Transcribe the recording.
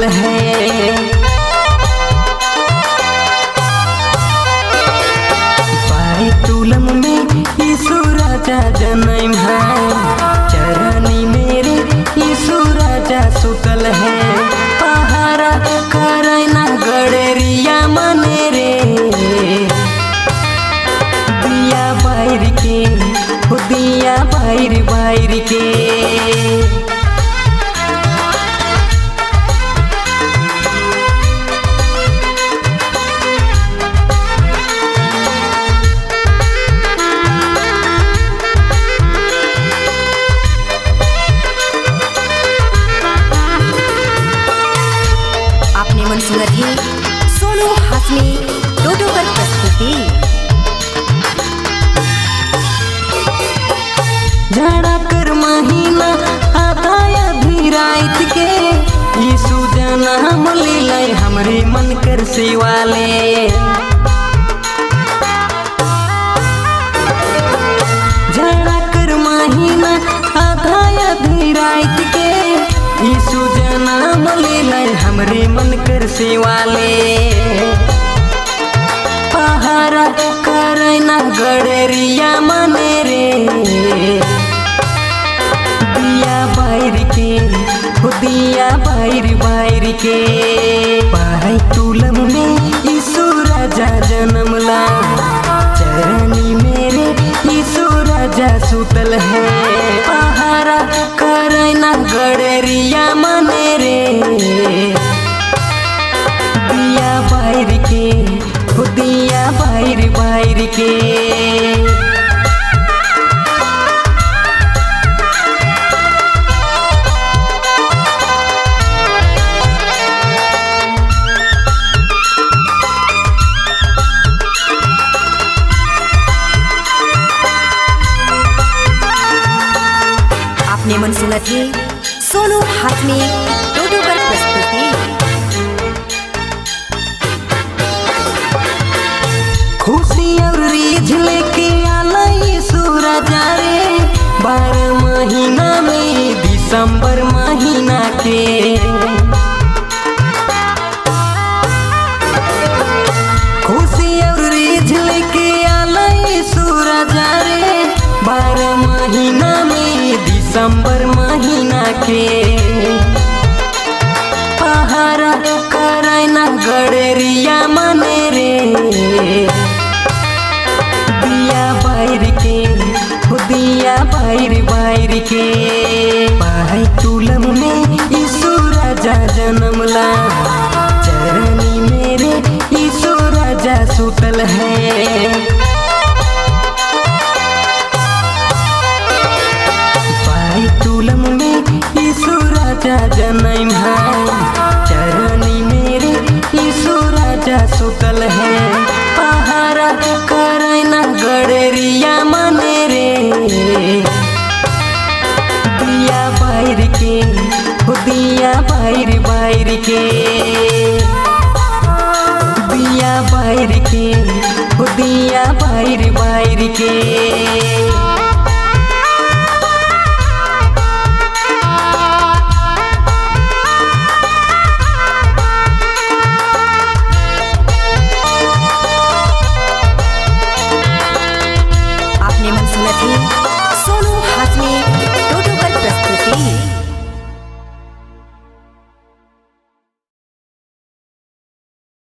सुतल है। बैतुलम में यीशु राजा जन्म है, चरनी मेरे यीशु राजा सुतल है। पहारा करैना गड़रिया मने रे, दिया बाहर के हो दिया बाहर बाहर के। आपने मन सुना थी सोनू हाशमी डोडोकर प्रस्तुति। झड़ा कर महीना आधा आधी रात के, यीशु जन्म लीलै हमरे मन कर सिवाले। झड़ा कर महीना आधा आधी रात के, यीशु जन्म लीलै हमरे मन कर सिवाले। पहारा करैना गड़रिया मने रे, दिया बाहर के हो दिया बाहर बाहर के। बैतुलम में यीशु राजा जन्मला, चरनी मेरे यीशु राजा सुतल है। पहारा करैना गड़रिया मने रे, दिया बाहर के हो दिया बाहर बाहर के। आपने मन सुना थी सोनू हाशमी डोडोकर प्रस्तुति। खुशी और रीझ लेके आला यीशु राजा रे, 12 महीना में दिसंबर महीना के। खुशी और रीझ लेके आला यीशु राजा रे, 12 महीना में दिसंबर महीना के। पहारा करैना गड़रिया मने रे, दिया बाहर के हो दिया बाहर बाहर के। बैतुलम में यीशु राजा जन्मला, चरनी मेरे यीशु राजा सुतल है। बैतुलम में यीशु राजा जन्म है, चरनी मेरे यीशु राजा सुतल है। पहारा करैना गड़रिया मने रे, दिया बाहर के हो दिया बाहर बाहर के। दिया बाहर के हो दिया बाहर बाहर के।